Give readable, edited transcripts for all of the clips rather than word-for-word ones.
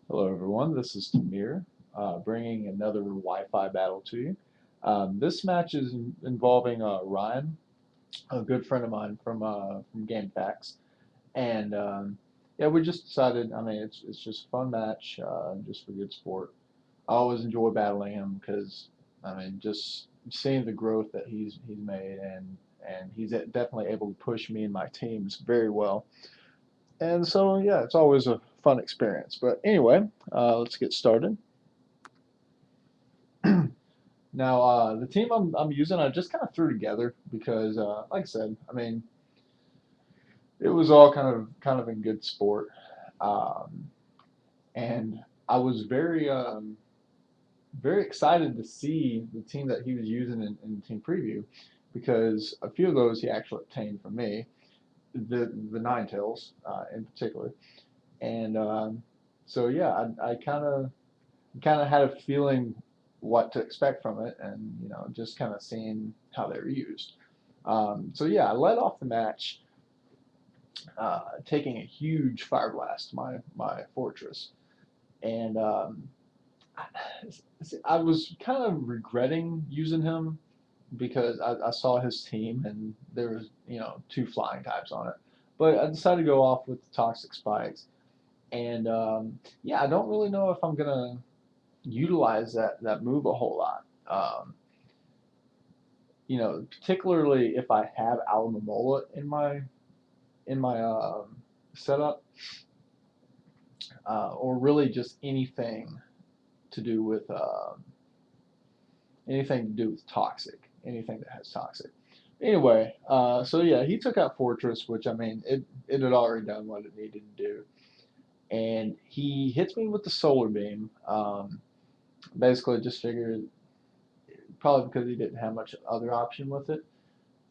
Hello everyone, this is Temier, bringing another Wi-Fi battle to you. This match is involving Ryan, a good friend of mine from GameFAQs, and yeah, we just decided. I mean, it's just a fun match, just for good sport. I always enjoy battling him because I mean, just seeing the growth that he's made, and he's definitely able to push me and my teams very well. And so yeah, it's always a fun experience. But anyway, let's get started. Now, the team I'm using, I just kind of threw together because, like I said, I mean, it was all kind of in good sport, um, and I was very excited to see the team that he was using in the team preview because a few of those he actually obtained from me, the Nine Tails in particular, and so yeah, I kind of had a feeling what to expect from it, and just kind of seeing how they were used. So yeah, I led off the match, taking a huge fire blast to my fortress, and I was kind of regretting using him because I saw his team and there was two flying types on it, but I decided to go off with the toxic spikes, and yeah, I don't really know if I'm gonna utilize that move a whole lot. Particularly if I have Alamomola in my setup, or really just to do with anything to do with toxic, anything that has toxic. Anyway, so yeah, he took out Fortress, which I mean, it had already done what it needed to do, and he hits me with the Solar Beam. Basically, just figured probably because he didn't have much other option with it,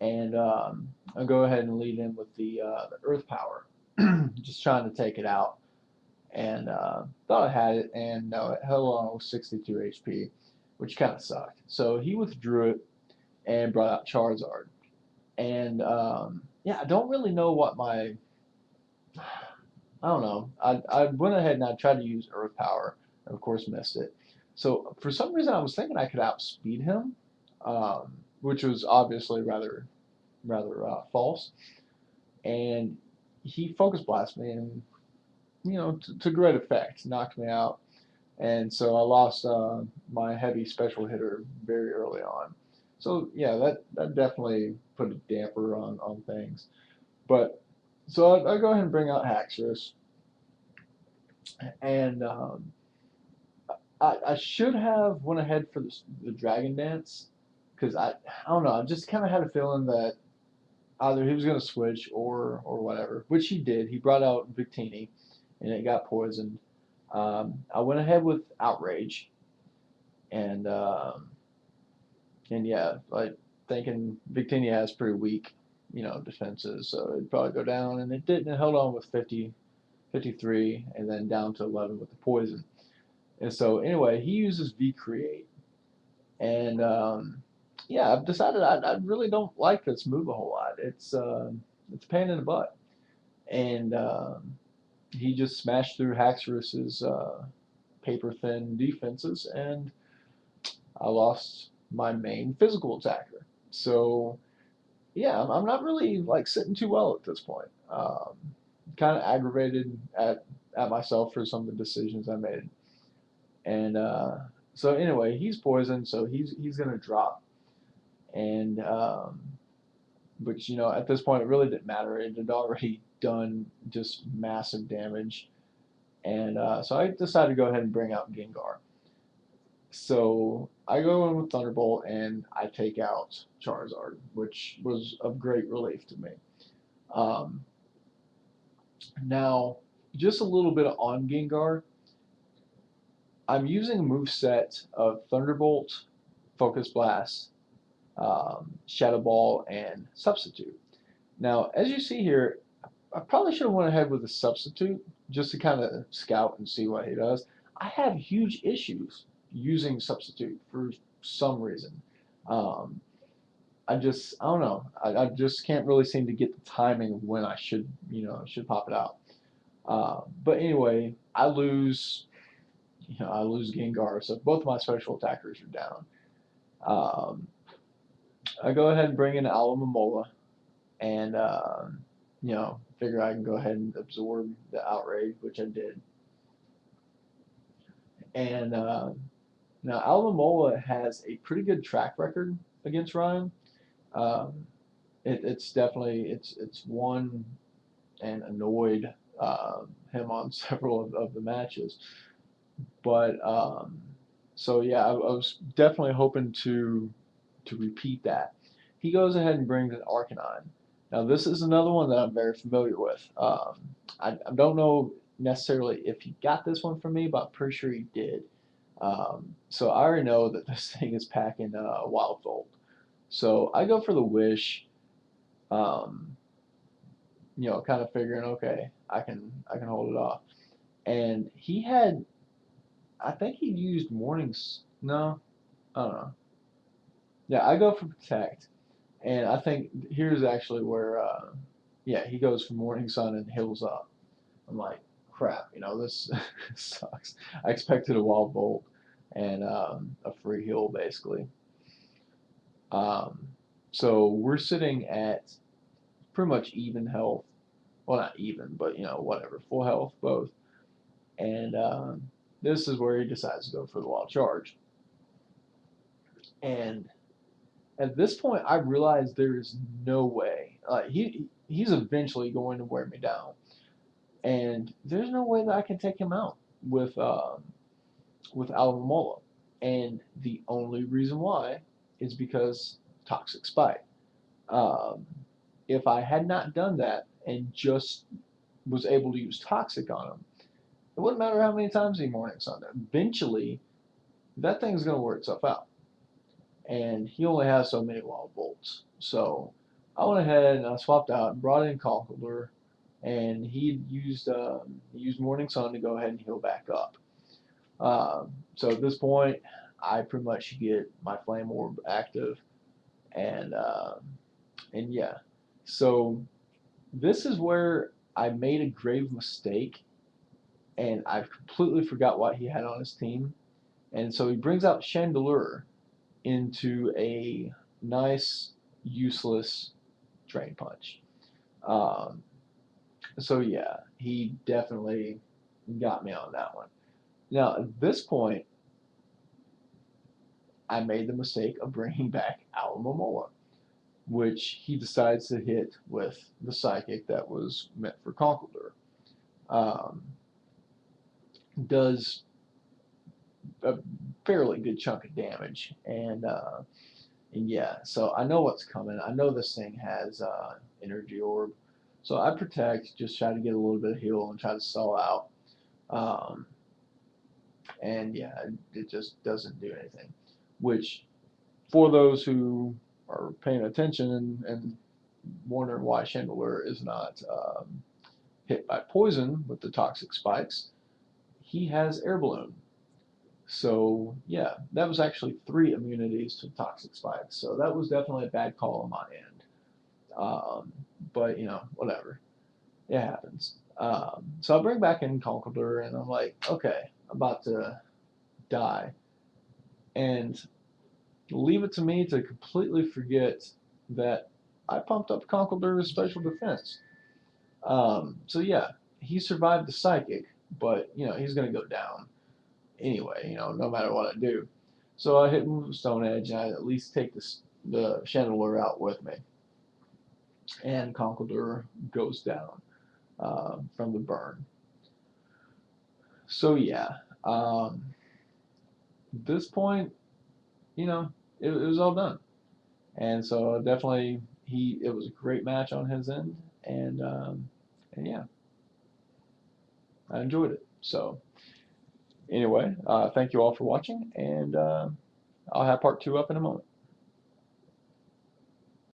and I'll go ahead and lead in with the Earth Power, just trying to take it out. And thought I had it, and no, it held on with 62 HP, which kind of sucked. So he withdrew it and brought out Charizard. And yeah, I don't really know what I don't know. I went ahead and I tried to use Earth Power, and of course missed it. So for some reason, I was thinking I could outspeed him, which was obviously rather false. And he focus blasted me, and to great effect, knocked me out. And so I lost my heavy special hitter very early on. So yeah, that definitely put a damper on things. But so I go ahead and bring out Haxorus, and I should have went ahead for the Dragon Dance because I don't know, I just kind of had a feeling that either he was going to switch or whatever, which he did. He brought out Victini, and it got poisoned. I went ahead with Outrage, and yeah, like thinking Victini has pretty weak, defenses, so it'd probably go down, and it didn't. It held on with 50, 53, and then down to 11 with the poison. And so anyway, he uses V Create, and yeah, I've decided I really don't like this move a whole lot. It's a pain in the butt, and he just smashed through Haxorus's paper thin defenses, and I lost my main physical attacker. So yeah, I'm not really like sitting too well at this point. Kind of aggravated at myself for some of the decisions I made, and so anyway, he's poisoned, so he's gonna drop, and but at this point it really didn't matter. It had already done just massive damage, and so I decided to go ahead and bring out Gengar. So I go in with Thunderbolt and I take out Charizard, which was of great relief to me. Um, Now, just a little bit on Gengar. I'm using a move set of Thunderbolt, Focus Blast, Shadow Ball, and Substitute. Now, as you see here, I probably should have went ahead with a Substitute just to kind of scout and see what he does. I have huge issues using Substitute for some reason. Um, I don't know. I just can't really seem to get the timing of when I should pop it out. But anyway, I lose I lose Gengar, so both of my special attackers are down. Um, I go ahead and bring in Alamamola, and figure I can go ahead and absorb the outrage, which I did. And now Alamamola has a pretty good track record against Ryan. Um, it's definitely it's won and annoyed him on several of the matches. But so yeah, I was definitely hoping to repeat that. He goes ahead and brings an Arcanine. Now this is another one that I'm very familiar with. I don't know necessarily if he got this one from me, but I'm pretty sure he did. So I already know that this thing is packing Wild Volt. So I go for the Wish. Um, kind of figuring, okay, I can hold it off. And he had, I think he used Mornings. No, I don't know. Yeah, I go for Protect, and I think here's actually where, yeah, he goes for Morning Sun and heals up. I'm like, crap, this sucks. I expected a Wild Bolt and a free heal basically. Um, so we're sitting at pretty much even health. Well, not even, but whatever, full health both. And this is where he decides to go for the wild charge. And at this point, I realize there is no way. He's eventually going to wear me down, and there's no way that I can take him out with Alvamola. And the only reason why is because Toxic Spike. Um, if I had not done that and just was able to use Toxic on him, it wouldn't matter how many times he Morning Sun. Eventually, that thing's going to work itself out. And he only has so many wild bolts. So I went ahead and I swapped out and brought in Conkeldurr, and he used Morning Sun to go ahead and heal back up. So at this point, I pretty much get my Flame Orb active, and yeah. So this is where I made a grave mistake, and I completely forgot what he had on his team. And so he brings out Chandelure into a nice, useless Drain Punch. Um, so yeah, he definitely got me on that one. Now at this point, I made the mistake of bringing back Alamomola, which he decides to hit with the Psychic that was meant for Conkeldurr. Um, does a fairly good chunk of damage, and yeah, so I know what's coming. I know this thing has Energy Orb. So I protect, just try to get a little bit of heal and try to stall out. Um, and yeah, it just doesn't do anything. Which, for those who are paying attention and wondering why Chandelure is not hit by poison with the toxic spikes, he has Air Balloon. So yeah, that was actually 3 immunities to toxic spikes. So that was definitely a bad call on my end. Um, but whatever, it happens. So I bring back in Conkeldurr, and I'm like, okay, I'm about to die, and leave it to me to completely forget that I pumped up Conkeldurr's special defense. So yeah, he survived the psychic, but he's gonna go down anyway. No matter what I do. So I hit him with Stone Edge, and I at least take the Chandelure out with me, and Conkeldurr goes down from the burn. So yeah, at this point, you know, it was all done, and so definitely it was a great match on his end, and yeah, I enjoyed it. So anyway, thank you all for watching, and I'll have part 2 up in a moment.